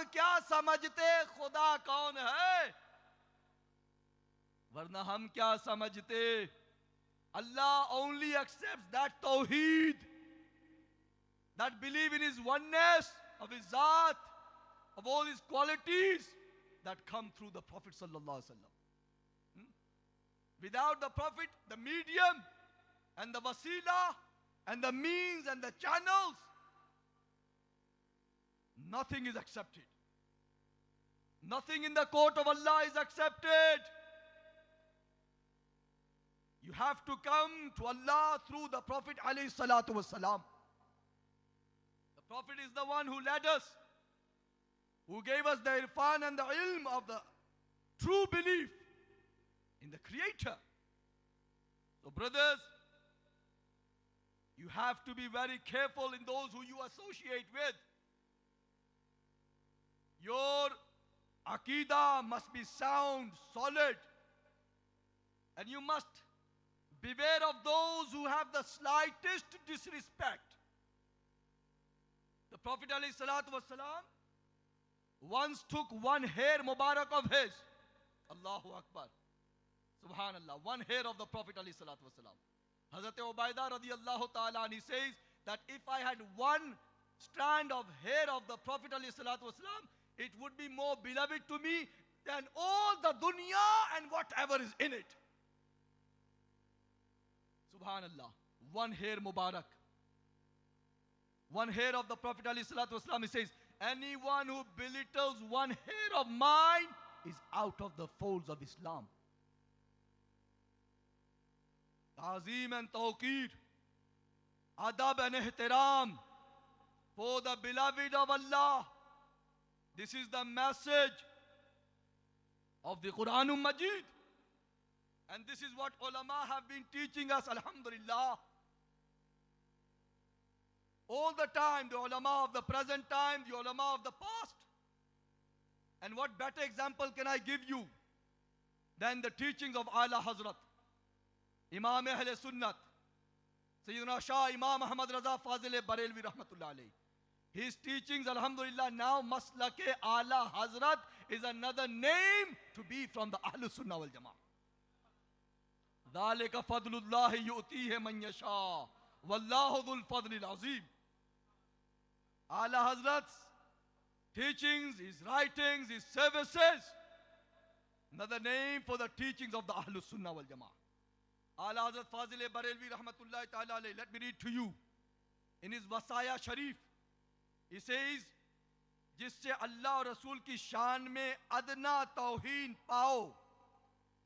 क्या समझते खुदा कौन है, वरना हम क्या समझते। Allah only accepts that tawheed, that believe in His oneness of His Zat, of all His qualities that come through the Prophet sallallahu alaihi wasallam. Without the Prophet, the medium and the wasila and the means and the channels, nothing is accepted. Nothing in the court of Allah is accepted. You have to come to Allah through the Prophet alayhi salatu wasalam. The Prophet is the one who led us, who gave us the irfan and the ilm of the true belief in the Creator. So brothers, you have to be very careful in those who you associate with. Your aqidah must be sound, solid, and you must beware of those who have the slightest disrespect. The Prophet ﷺ once took one hair Mubarak of his. Allahu Akbar. Subhanallah. One hair of the Prophet ﷺ. Hazrat Ubaidah radiallahu ta'ala, and he says that if I had one strand of hair of the Prophet ﷺ, it would be more beloved to me than all the dunya and whatever is in it. Subhanallah. One hair Mubarak. One hair of the Prophet ﷺ, he says, anyone who belittles one hair of mine is out of the folds of Islam. Ta'zeem and tawqeer, adab and ihtiram for the beloved of Allah. This is the message of the Quranul Majid. And this is what ulama have been teaching us, alhamdulillah. All the time, the ulama of the present time, the ulama of the past. And what better example can I give you than the teachings of Ala Hazrat, Imam Ahl Sunnat, Sayyidina Shah Imam Ahmad Raza Fazil Barelvi Rahmatullah alayhi. His teachings, alhamdulillah, now Maslake Ala Hazrat is another name to be from the Ahlul Sunnah wal Jama'ah. ذَلِكَ فَضْلُ اللَّهِ يُؤْتِيهِ مَنْ يَشَاءُ وَاللَّهُ ذُو الْفَضْلِ الْعَظِيمِ. Ala Hazrat's teachings, his writings, his services, another name for the teachings of the Ahlul Sunnah wal Jama'ah. Ala Hazrat Fazil Barelvi Rahmatullahi Ta'ala alayhi, let me read to you. In his Wasaya Sharif, he says, जिससे अल्लाह और रसूल की शान में अदना तौहीन पाओ,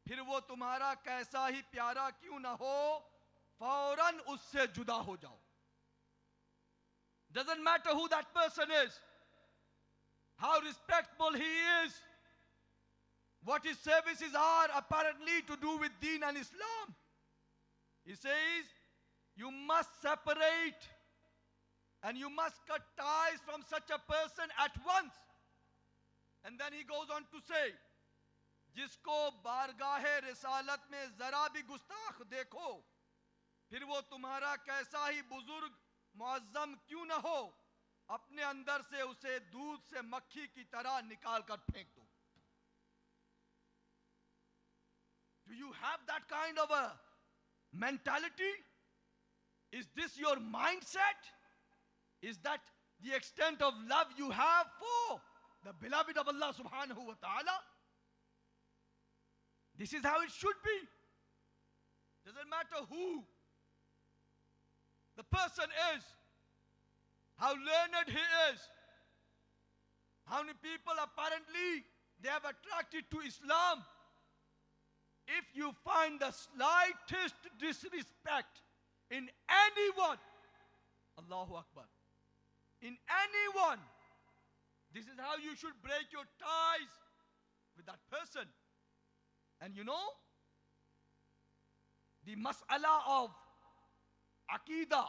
फिर वो तुम्हारा कैसा ही प्यारा क्यों ना हो, फौरन उससे जुदा हो जाओ. Doesn't matter who that person is, how respectable he is, what his services are apparently to do with Deen and Islam. He says, you must separate and you must cut ties from such a person at once. And then he goes on to say, जिसको बारगाहे रिसालत में जरा भी गुस्ताख देखो, फिर वो तुम्हारा कैसा ही बुजुर्ग मुअज्जम क्यों न हो, अपने अंदर से उसे दूध से मक्खी की तरह निकाल कर फेंक दो. Do you have that kind of a mentality? Is this your mindset? Is that the extent of love you have for the beloved of Allah subhanahu wa ta'ala? This is how it should be. Doesn't matter who the person is, how learned he is, how many people apparently they have attracted to Islam. If you find the slightest disrespect in anyone, Allahu Akbar, in anyone, this is how you should break your ties with that person. And you know, the mas'ala of Aqidah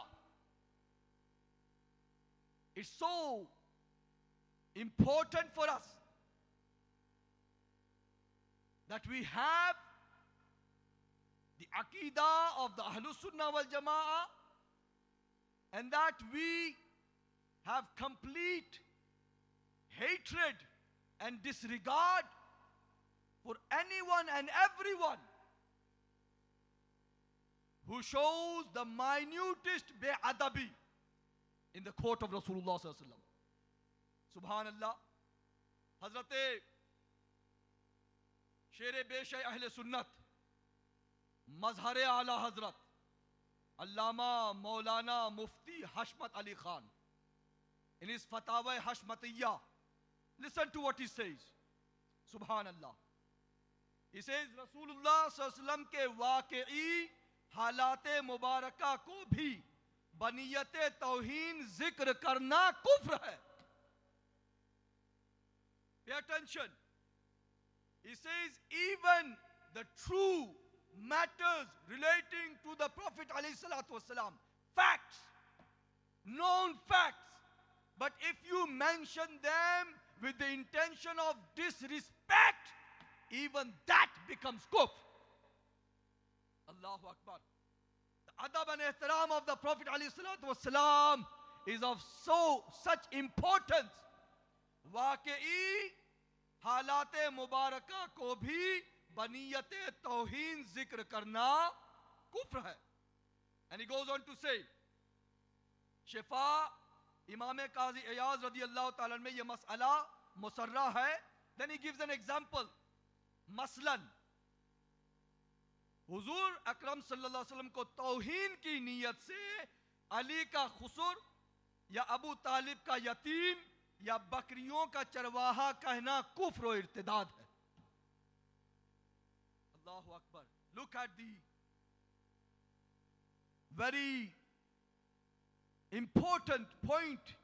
is so important for us that we have the Aqidah of the Ahlul Sunnah wal Jama'ah, and that we have complete hatred and disregard for anyone and everyone who shows the minutest be'adabi in the court of Rasulullah sallallahu alaihi wasallam. Subhanallah. Hazrat Sher Beshay Ahle Sunnat, Mazhar Ala Hazrat Allama Maulana Mufti Hashmat Ali Khan, in his Fatawa Hashmatiyya, listen to what he says. Subhanallah. He says Rasulullah sallallahu alaihi wasallam ke वाकई हालाते मुबारका को भी बनियत तौहीन जिक्र करना कुफ्र है. Pay attention. He says even the true matters relating to the Prophet ﷺ, facts, known facts, but if you mention them with the intention of disrespect, even that becomes kufr. Allahu Akbar. The adab and ihtiram of the Prophet ﷺ is of such importance. वाकई हालाते मुबारका को भी बनियत तौहीन जिक्र करना कुफ्र है. And he goes on to say, शिफा इमाम काजी इयाज रदी अल्लाह ताला में ये मसला मुसर्रा है. Then he gives an example. मसलन हुजूर अकरम सल्लल्लाहु अलैहि वसल्लम को तौहीन की नीयत से अली का खुसर या अबू तालिब का यतीम या बकरियों का चरवाहा कहना कुफ्र और इर्तिदाद है. Allahu Akbar. Look at the very important point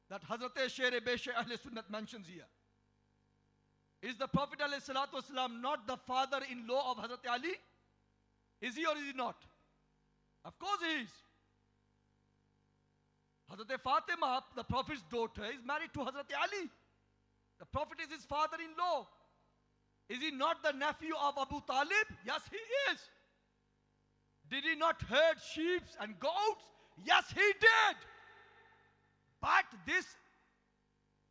that Hazrat Sher Beshe Ahle Sunnat mentions here. Is the Prophet ﷺ not the father-in-law of Hazrat Ali? Is he or is he not? Of course he is. Hazrat Fatima, the Prophet's daughter, is married to Hazrat Ali. The Prophet is his father-in-law. Is he not the nephew of Abu Talib? Yes, he is. Did he not herd sheep and goats? Yes, he did. But this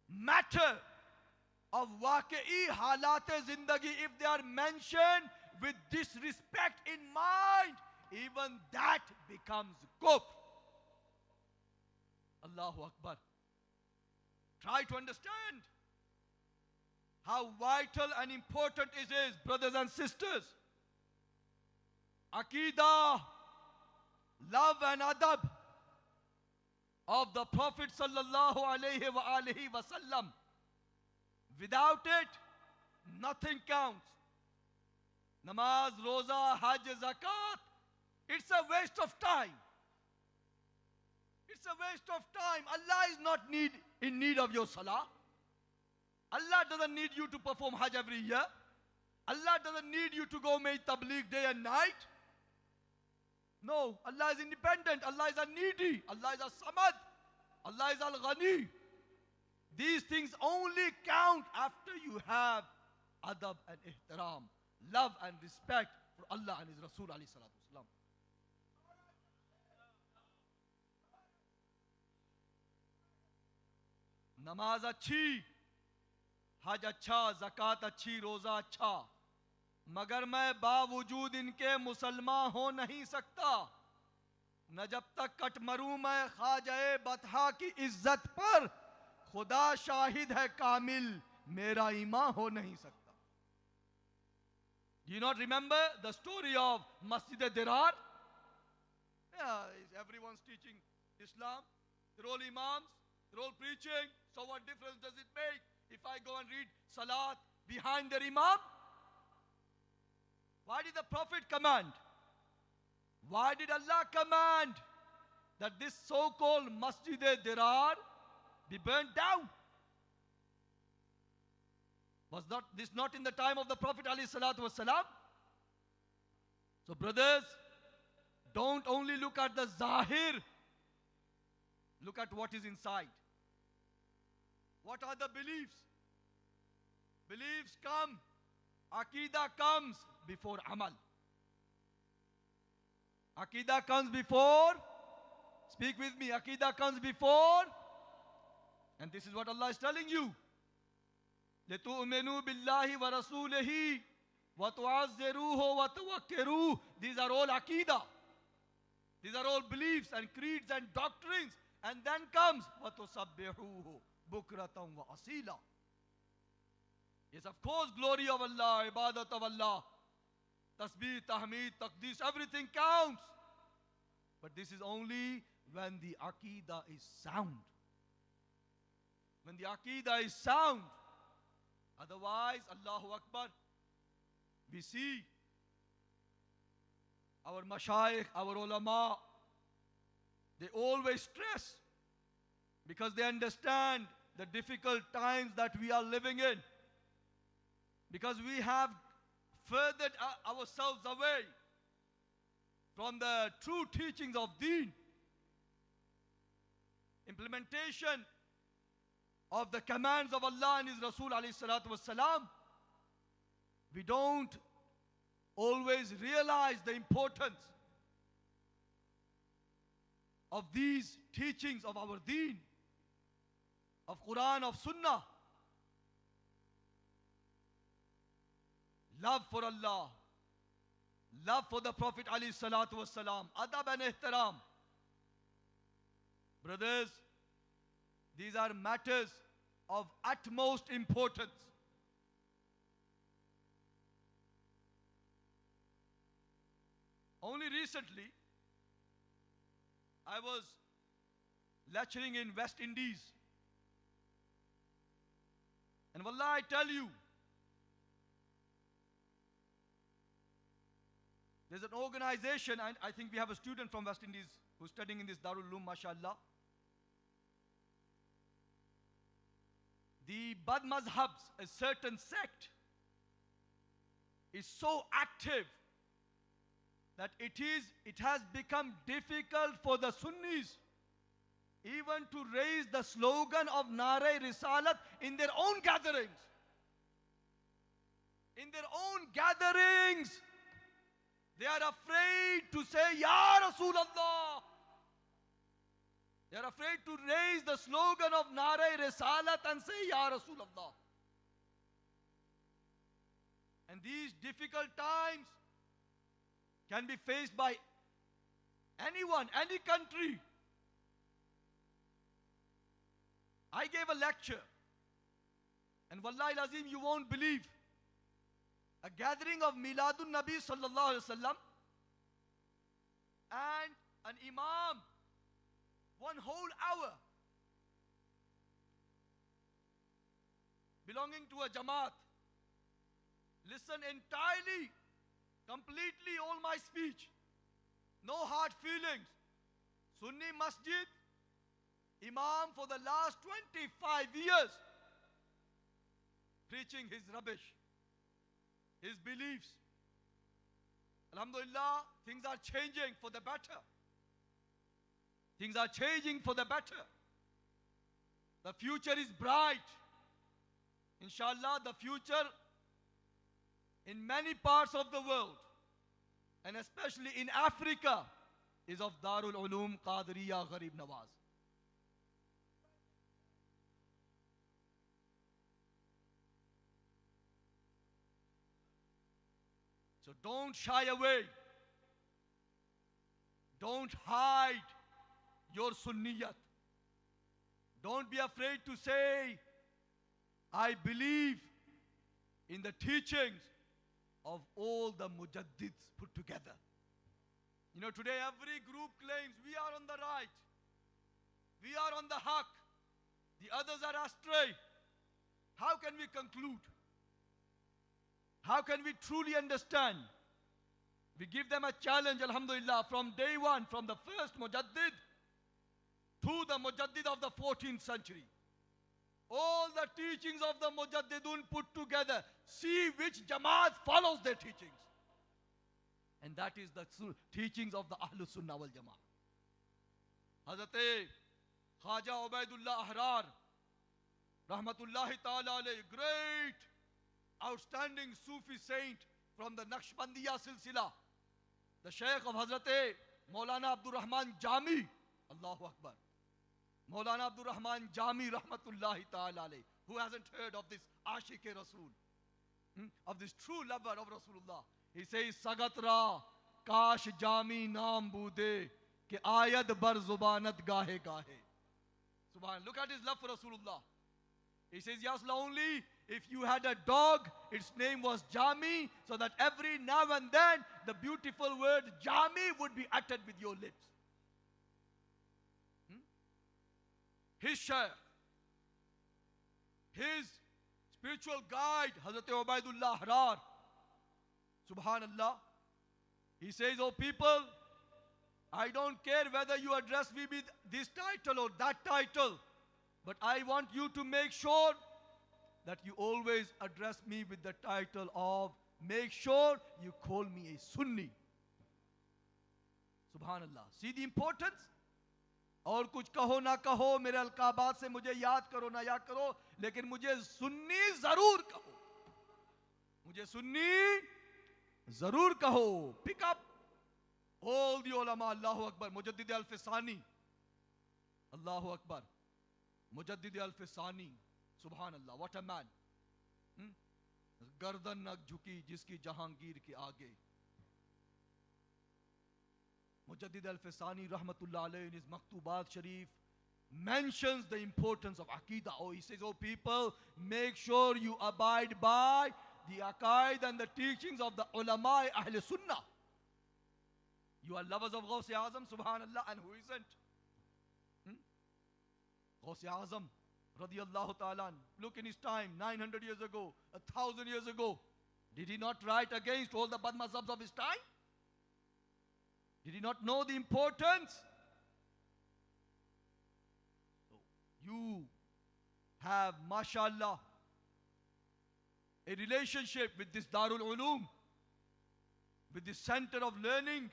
matter of waqi'i halate zindagi, if they are mentioned with disrespect in mind, even that becomes kufr. Allahu Akbar. Try to understand how vital and important it is, brothers and sisters. Aqidah, love and adab of the Prophet sallallahu alaihi wasallam. Without it, nothing counts. Namaz, roza, hajj, zakat, it's a waste of time. It's a waste of time. Allah is not in need of your salah. Allah doesn't need you to perform hajj every year. Allah doesn't need you to go make tabligh day and night. No, Allah is independent. Allah is al-needy. Allah is al-samad. Allah is al-ghani. These things only count after you have adab and ihtiram, love and respect for Allah and His Rasul alayhi salatu wasalam. नमाज अच्छी, हज अच्छा, ज़कात अच्छी, रोज़ा अच्छा, मगर मैं बावजूद इनके मुसलमान हो नहीं सकता. न जब तक कट मरूं मैं ख्वाजा बतहा की इज्जत पर, खुदा शाहिद है कामिल, मेरा ईमान हो नहीं सकता. Do you not remember the story of Masjid Dirar? Yeah, everyone's teaching Islam. They're all imams, they're all preaching. So what difference does it make if I go and read Salat behind their imam? Why did the Prophet command? Why did Allah command that this so-called Masjid Dirar be burnt down? Was this not in the time of the Prophet ﷺ? So brothers, don't only look at the zahir, look at what is inside. What are the beliefs? Beliefs come, Aqidah comes before Amal. Aqidah comes before, speak with me, Aqidah comes before, and this is what Allah is telling you. لِتُؤْمِنُوا بِاللَّهِ وَرَسُولِهِ وَتُعَزِّرُوهُ وَتُوَقِّرُوهُ. These are all aqidah. These are all beliefs and creeds and doctrines. And then comes وَتُسَبِّحُوهُ بُكْرَةً وَأَصِيلًا. Yes, of course, glory of Allah, ibadat of Allah, tasbih, tahmeed, taqdees, everything counts. But this is only when the aqidah is sound. When the aqidah is sound. Otherwise, Allahu Akbar, we see our mashayikh, our ulama, they always stress because they understand the difficult times that we are living in. Because we have furthered ourselves away from the true teachings of Deen. Implementation of the commands of Allah and His Rasul alayhi salatu wassalam. We don't always realize the importance of these teachings of our Deen, of Quran, of Sunnah. Love for Allah, love for the Prophet alayhi salatu wassalam, adab and ihtaram. Brothers, these are matters of utmost importance. Only recently, I was lecturing in West Indies. And wallah, I tell you, there's an organization, and I think we have a student from West Indies who's studying in this Darul Uloom, mashallah. The Bad Mazhabs, a certain sect, is so active that it has become difficult for the Sunnis even to raise the slogan of Nare Risalat in their own gatherings. In their own gatherings, they are afraid to say, Ya Rasulullah. They are afraid to raise the slogan of Nare Risalat and say, Ya Rasulullah. And these difficult times can be faced by anyone, any country. I gave a lecture, and wallahi lazim, you won't believe, a gathering of Miladun Nabi sallallahu alaihi wasallam, and an imam, 1 whole hour, belonging to a Jamaat, listen entirely, completely all my speech, no hard feelings. Sunni Masjid, Imam for the last 25 years, preaching his rubbish, his beliefs. Alhamdulillah, things are changing for the better. Things are changing for the better. The future is bright. Inshallah, the future in many parts of the world, and especially in Africa, is of Darul Uloom Qadiriya Gharib Nawaz. So don't shy away. Don't hide your Sunniyat. Don't be afraid to say, I believe in the teachings of all the Mujaddids put together. You know, today every group claims we are on the right, we are on the haq, the others are astray. How can we conclude? How can we truly understand? We give them a challenge, alhamdulillah, from day one, from the first Mujaddid to the Mujaddid of the 14th century. All the teachings of the Mujaddidun put together. See which Jamaat follows their teachings. And that is the teachings of the Ahlul Sunnah wal Jama'ah. Hazrat Khaja Ubaidullah Ahrar, Rahmatullahi Ta'ala alayhi, great, outstanding Sufi saint from the Naqshbandiya Silsila, the Shaykh of Hazrat Maulana Abdul Rahman Jami, Allahu Akbar, Maulana Abdul Rahman Jami Rahmatullahi Ta'ala alayhi, who hasn't heard of this Ashiq-e Rasul, of this true lover of Rasulullah. He says, Sagatra kash jami naam bude ke ayad bar zubanat gahe gahe. Subhanallah. Look at his love for Rasulullah. He says, Ya Rasulullah, only if you had a dog, its name was Jami, so that every now and then the beautiful word Jami would be uttered with your lips. His Shaykh, his spiritual guide, Hazrat Ubaidullah Harar, Subhanallah, he says, oh people, I don't care whether you address me with this title or that title, but I want you to make sure that you always address me with the title of, make sure you call me a Sunni. Subhanallah. See the importance? और कुछ कहो ना कहो, मेरे अलकाबात से मुझे याद करो ना याद करो, लेकिन मुझे सुन्नी जरूर कहो. मुझे सुन्नी जरूर कहो. Pick up all the ulama. Allahu Akbar. Mujaddid al-Fisani. Allahu Akbar. Mujaddid al-Fisani. Subhanallah. What a man. गर्दन न झुकी जिसकी जहांगीर के आगे. Mujaddid al-Fisani rahmatullah alayhi in his Maktubat Sharif mentions the importance of Aqidah. Oh, he says, oh people, make sure you abide by the Aqaid and the teachings of the ulama Ahl Sunnah. You are lovers of Ghaus-e Azam, subhanallah, and who isn't? Ghaus-e Azam radiyallahu ta'ala. Look in his time, 900 years ago, 1,000 years ago. Did he not write against all the bad mazhabs of his time? Did he not know the importance? So you have, mashallah, a relationship with this Darul Ulum, with this center of learning.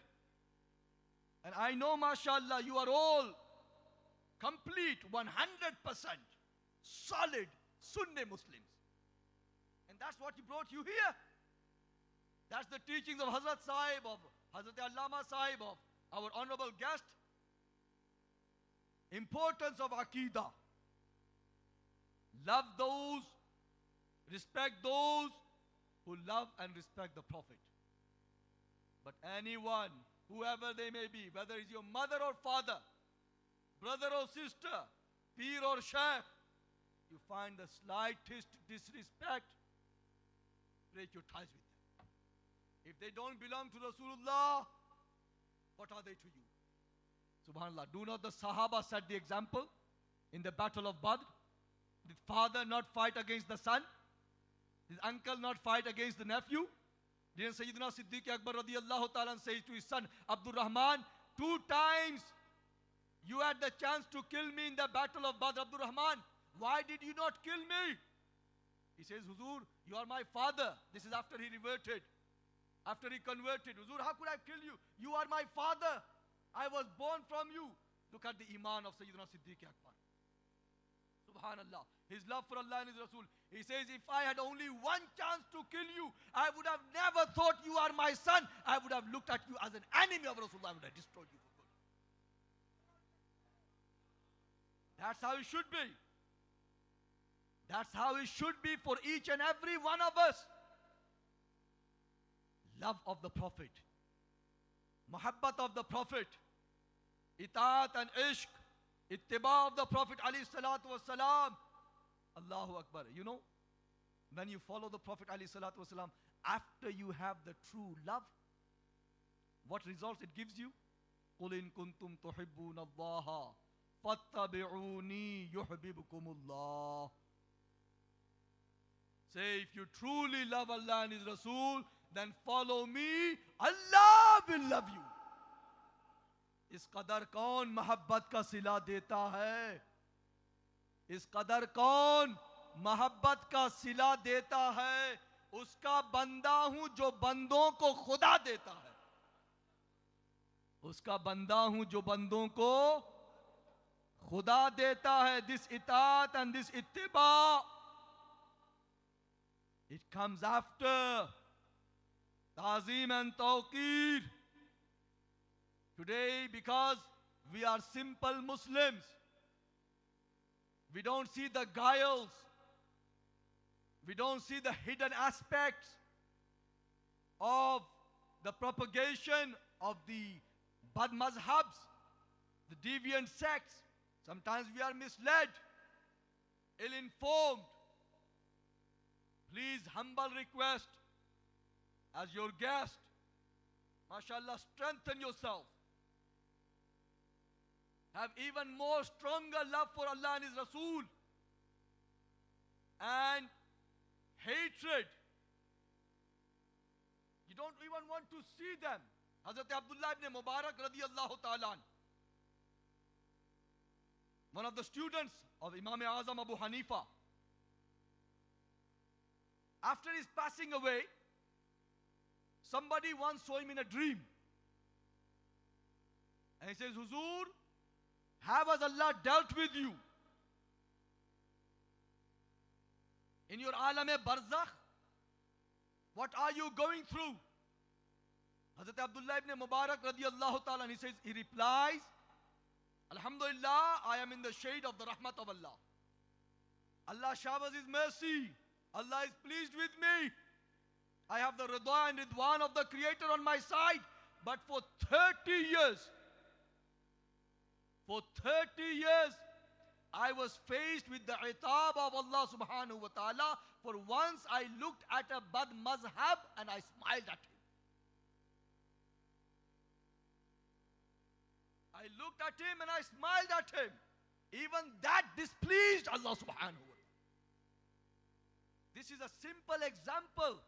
And I know, mashallah, you are all complete, 100% solid Sunni Muslims. And that's what he brought you here. That's the teachings of Hazrat Sahib, of Hazrat Allama Sahib, of our honorable guest. Importance of Aqidah. Love those, respect those who love and respect the Prophet. But anyone, whoever they may be, whether it's your mother or father, brother or sister, peer or sheikh, you find the slightest disrespect, break your ties with them. If they don't belong to Rasulullah, what are they to you? Subhanallah. Do not the Sahaba set the example in the battle of Badr? Did father not fight against the son? Did uncle not fight against the nephew? Didn't Sayyidina Siddiq Akbar radiyallahu ta'ala say to his son Abdul Rahman, 2 times you had the chance to kill me in the battle of Badr, Abdul Rahman. Why did you not kill me? He says, Huzur, you are my father. This is after he reverted. After he converted. Huzur, how could I kill you? You are my father. I was born from you. Look at the iman of Sayyidina Siddiq Akbar. Subhanallah. His love for Allah and His Rasul. He says, if I had only one chance to kill you, I would have never thought you are my son. I would have looked at you as an enemy of Rasulullah. I would have destroyed you for good. That's how it should be. That's how it should be for each and every one of us. Love of the Prophet. Muhabbat of the Prophet. Itaat and ishq. Ittiba of the Prophet alayhi salatu wasalam. Allahu Akbar. You know, when you follow the Prophet alayhi salatu wasalam, after you have the true love, what results it gives you? قُلْ إِن كُنْتُمْ تُحِبُّونَ اللَّهَ فَاتَّبِعُونِي يُحْبِبُكُمُ اللَّهُ. Say, if you truly love Allah and His Rasul, then follow me, Allah will love you. इस कदर कौन मोहब्बत का सिला देता है? इस कदर कौन मोहब्बत का सिला देता है? उसका बंदा हूं जो बंदों को खुदा देता है. उसका बंदा हूं जो बंदों को खुदा देता है. This itaat and this ittiba, it comes after ta'zim and tawqir. Today, because we are simple Muslims, we don't see the guiles We don't see the hidden aspects of the propagation of the bad mazhabs, the deviant sects. Sometimes we are misled, ill-informed. Please, humble request, as your guest, mashallah, strengthen yourself. Have even more stronger love for Allah and His Rasul. And hatred. You don't even want to see them. Hazrat Abdullah ibn Mubarak radiyallahu ta'ala, one of the students of Imam Azam Abu Hanifa, after his passing away, somebody once saw him in a dream. And he says, Huzur, how has Allah dealt with you? In your alam-e-barzakh, what are you going through? Hazrat Abdullah ibn Mubarak radiyallahu ta'ala, he says, he replies, Alhamdulillah, I am in the shade of the rahmat of Allah. Allah showers His mercy. Allah is pleased with me. I have the rida and ridwan of the Creator on my side. But for 30 years, I was faced with the itab of Allah subhanahu wa ta'ala. For once I looked at a bad mazhab and I smiled at him. I looked at him and I smiled at him. Even that displeased Allah subhanahu wa ta'ala. This is a simple example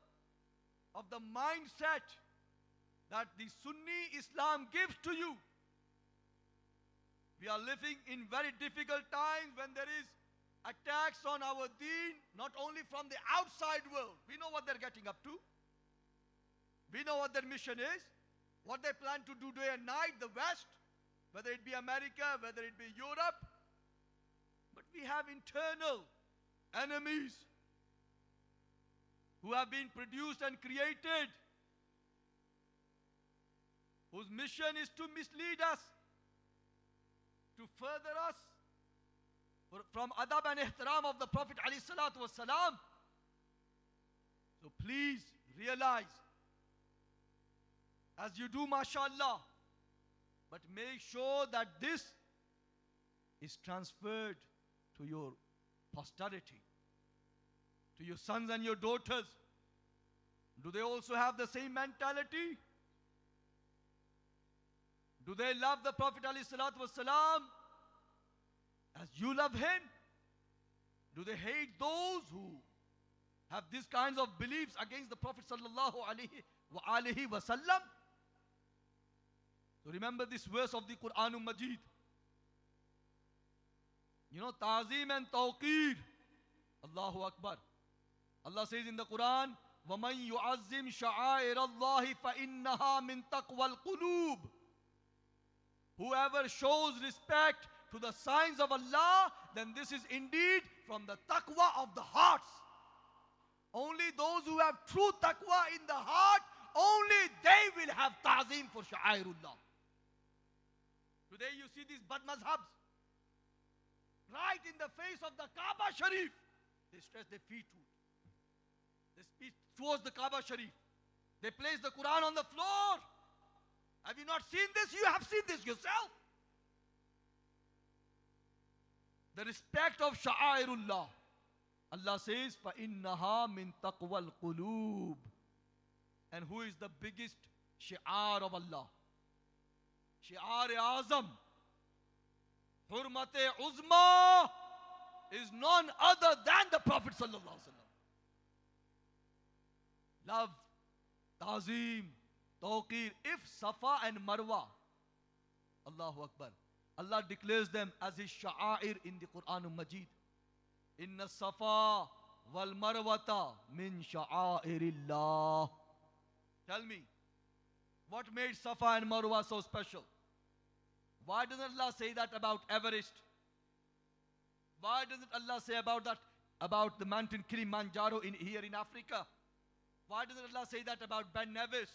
of the mindset that the Sunni Islam gives to you. We are living in very difficult times when there is attacks on our deen, not only from the outside world. We know what they're getting up to. We know what their mission is, what they plan to do day and night, the West, whether it be America, whether it be Europe. But we have internal enemies who have been produced and created, whose mission is to mislead us, to further us from adab and ihtiram of the Prophet alayhi salatu wassalam. So please realize, as you do, mashallah, but make sure that this is transferred to your posterity, to your sons and your daughters. Do they also have the same mentality? Do they love the Prophet ﷺ as you love him? Do they hate those who have these kinds of beliefs against the Prophet ﷺ? So remember this verse of the Quran Majid. You know, ta'zeem and tawqeer. Allahu Akbar. Allah says in the Quran, وَمَنْ يُعَزِّمْ شَعَائِرَ اللَّهِ فَإِنَّهَا مِنْ تَقْوَى الْقُلُوبِ. Whoever shows respect to the signs of Allah, then this is indeed from the taqwa of the hearts. Only those who have true taqwa in the heart, only they will have ta'zeem for sha'airullah. Today you see these bad mazhabs, right in the face of the Kaaba Sharif. They stretch their feet to it. They speak towards the Kaaba Sharif. They place the Quran on the floor. Have you not seen this? You have seen this yourself. The respect of sha'airullah. Allah says, فَإِنَّهَا مِن تَقْوَى الْقُلُوبِ. And who is the biggest shi'ar of Allah? Shi'ar-e-Azam, Hurmat-e-Uzma, is none other than the Prophet sallallahu alaihi wasallam. Love, ta'zeem, tawqeer. If Safa and Marwa, Allahu Akbar, Allah declares them as His sha'air in the Quran Majid. Inna Safa wal Marwata min sha'airillah. Tell me, what made Safa and Marwa so special? Why doesn't Allah say that about Everest? Why doesn't Allah say about that, about the mountain Kilimanjaro here in Africa? Why doesn't Allah say that about Ben Nevis?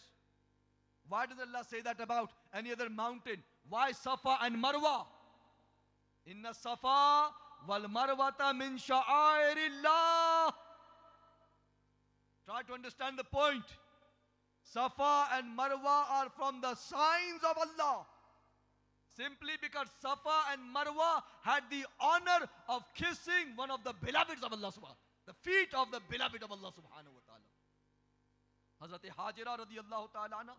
Why doesn't Allah say that about any other mountain? Why Safa and Marwa? Inna Safa wal Marwata min sha'airillah. Try to understand the point. Safa and Marwa are from the signs of Allah. Simply because Safa and Marwa had the honor of kissing one of the beloveds of Allah subhanahu, the feet of the beloved of Allah subhanahu wa ta'ala. Hazrat Hajira radiyallahu ta'ala anha,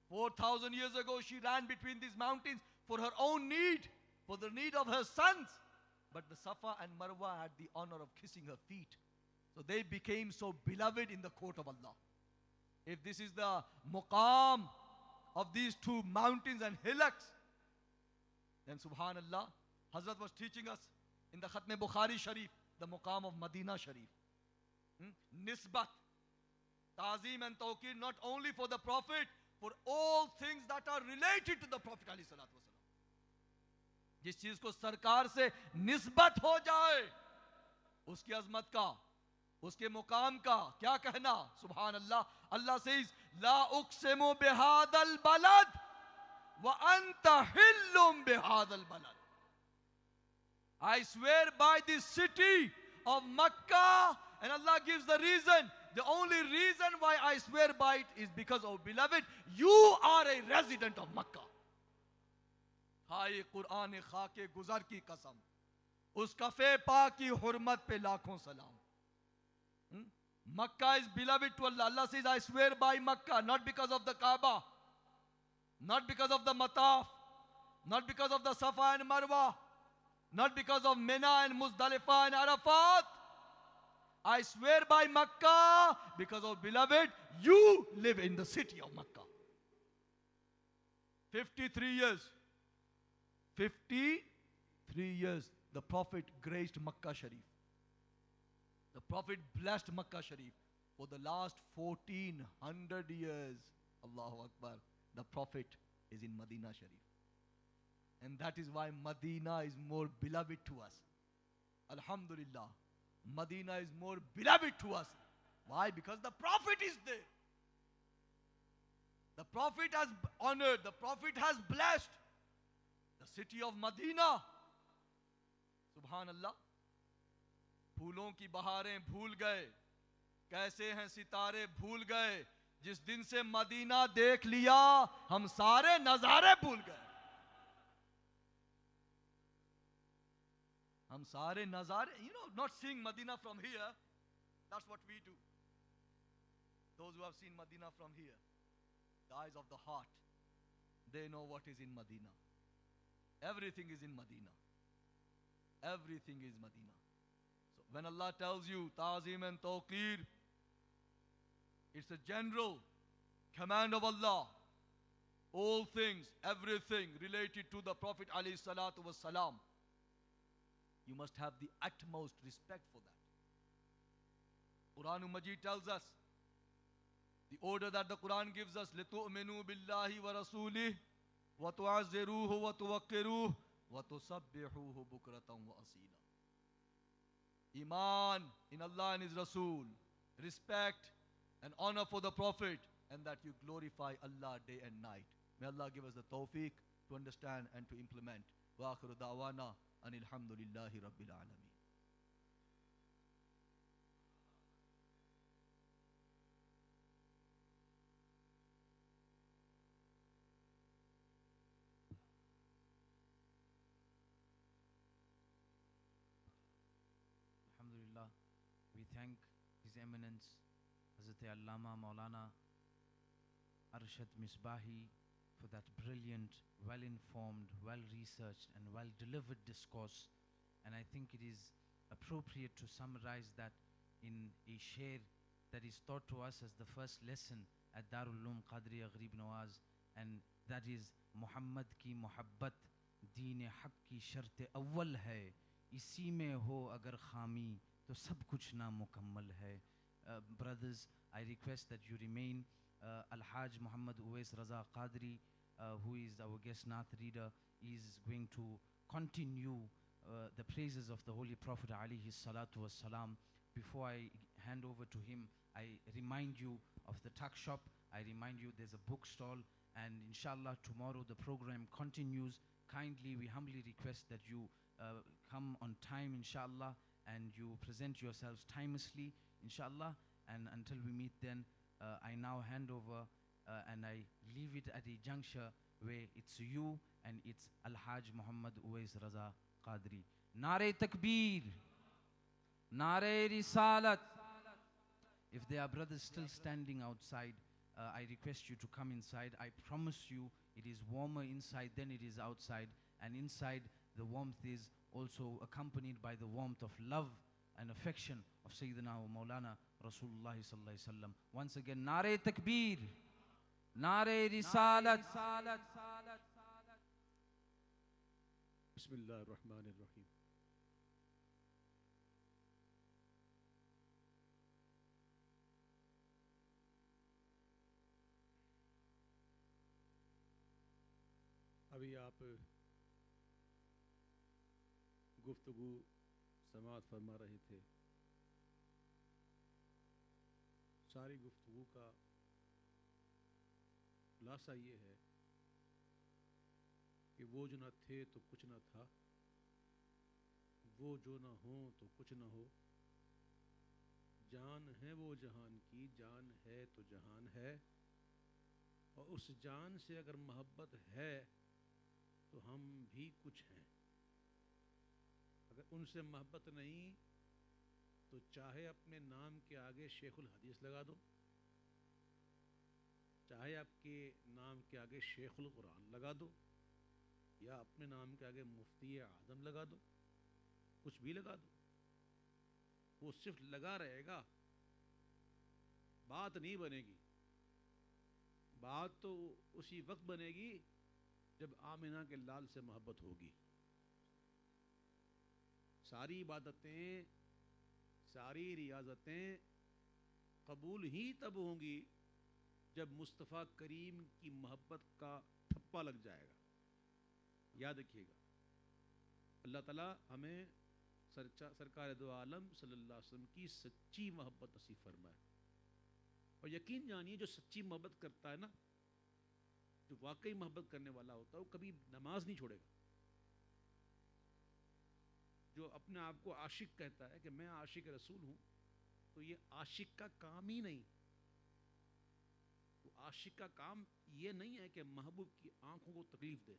4,000 years ago, she ran between these mountains for her own need, for the need of her sons. But the Safa and Marwa had the honor of kissing her feet. So they became so beloved in the court of Allah. If this is the muqam of these two mountains and hillocks, then subhanallah, Hazrat was teaching us in the Khatm Bukhari Sharif, the muqam of Medina Sharif. Nisbat, ta'zim and tawqir, not only for the Prophet, for all things that are related to the Prophet alayhi salatu wasalam. जिस चीज को सरकार से निस्बत हो जाए, उसकी अजमत का, उसके मुकाम का क्या कहना? सुभान अल्लाह. Allah says, ला उक़सिमु बिहादल बलद व अंत हिल्लुम बिहादल बलद. I swear by this city of Makkah, and Allah gives the reason. The only reason why I swear by it is because, oh beloved, you are a resident of Makkah. हाय कुरान खाके गुजर की कसम, उस कफे पाक की हुर्मत पे लाखों सलाम. Makkah is beloved to Allah. Allah says, I swear by Makkah, not because of the Kaaba, not because of the Mataf, not because of the Safa and Marwa, not because of Mina and Muzdalifah and Arafat. I swear by Makkah because, oh beloved, you live in the city of Makkah. 53 years. 53 years the Prophet graced Makkah Sharif. The Prophet blessed Makkah Sharif. For the last 1400 years, Allahu Akbar, the Prophet is in Medina Sharif. And that is why Medina is more beloved to us. Alhamdulillah, Medina is more beloved to us. Why? Because the Prophet is there. The Prophet has honored, the Prophet has blessed the city of Medina. Subhanallah. फूलों की बहारें भूल गए, कैसे हैं सितारे भूल गए, जिस दिन से मदीना देख लिया हम सारे नजारे भूल गए. हम सारे नजारे, not seeing Medina from here, that's what we do. Those who have seen Medina from here, the eyes of the heart, they know what is in Medina. Everything is in Medina. Everything is Medina. So when Allah tells you ta'zim and tawqir, it's a general command of Allah. All things, everything related to the Prophet alayhi salatu was salam, you must have the utmost respect for that. Quran Majid tells us, the order that the Quran gives us, لِتُؤْمِنُوا بِاللَّهِ وَرَسُولِهِ وَتُعَزِّرُوهُ وَتُوَقِّرُوهُ وَتُسَبِّحُوهُ بُكْرَةً وَأَصِيلًا. Iman in Allah and His Rasul, respect and honor for the Prophet, and that you glorify Allah day and night. May Allah give us the tawfiq to understand and to implement. Wa akhiru da'wana anil hamdulillahi rabbil alameen. Alhamdulillah, we thank His Eminence Hazrat Allama Maulana Arshad Misbahi for that brilliant, well-informed, well-researched and well-delivered discourse. And I think it is appropriate to summarize that in a share that is taught to us as the first lesson at Darul Uloom Qadriya Gharib Nawaz, and that is Muhammad ki muhabbat deen haq ki shart awwal hai, isi mein ho agar khami to sab kuch na mukammal hai. Brothers, I request that you remain. Al-Hajj Muhammad Uwais Raza Qadri, who is our guest Nath reader, is going to continue the praises of the Holy Prophet alayhi salatu was salam. Before I hand over to him, I remind you of the tuck shop. I remind you there's a bookstall, and inshallah tomorrow the program continues. Kindly, we humbly request that you come on time inshallah, and you present yourselves timelessly inshallah. And until we meet then, I now hand over and I leave it at a juncture where it's you and it's Al-Hajj Muhammad Uwais Raza Qadri. Nare Takbir, Nare Risalat. If there are brothers still standing outside, I request you to come inside. I promise you it is warmer inside than it is outside. And inside the warmth is also accompanied by the warmth of love and affection of Sayyidina wa Maulana Rasulullah sallallahu alaihi wasallam. Once again, Nare Takbir, Nare Risalat. बिस्मिल्लाहिर्रहमानिर्रहीम। अभी आप गुफ्तगू समाअत फरमा रहे थे। सारी गुफ्तगू का खुलासा ये है कि वो जो न थे तो कुछ न था, वो जो न हो तो कुछ न हो, जान है वो जहान की, जान है तो जहान है, और उस जान से अगर मोहब्बत है तो हम भी कुछ हैं। अगर उनसे मोहब्बत नहीं तो चाहे अपने नाम के आगे शेखुल हदीस लगा दो, चाहे आपके नाम के आगे शेखुल कुरान लगा दो, या अपने नाम के आगे मुफ्ती आज़म लगा दो, कुछ भी लगा दो, वो सिर्फ लगा रहेगा, बात नहीं बनेगी। बात तो उसी वक्त बनेगी जब आमिना के लाल से मोहब्बत होगी। सारी इबादतें, सारी रियाजतें कबूल ही तब होंगी जब मुस्तफ़ा करीम की मोहब्बत का ठप्पा लग जाएगा। याद रखिएगा, अल्लाह ताला हमें सरकार दो आलम सल्लल्लाहु अलैहि वसल्लम की सच्ची मोहब्बत नसीब फरमाए। और यकीन जानिए, जो सच्ची मोहब्बत करता है ना, जो वाकई मोहब्बत करने वाला होता है, वो कभी नमाज नहीं छोड़ेगा। जो अपने आप को आशिक कहता है कि मैं आशिक रसूल हूं, तो ये आशिक का काम ही नहीं। वो आशिक का काम ये नहीं है कि महबूब की आंखों को तकलीफ दे,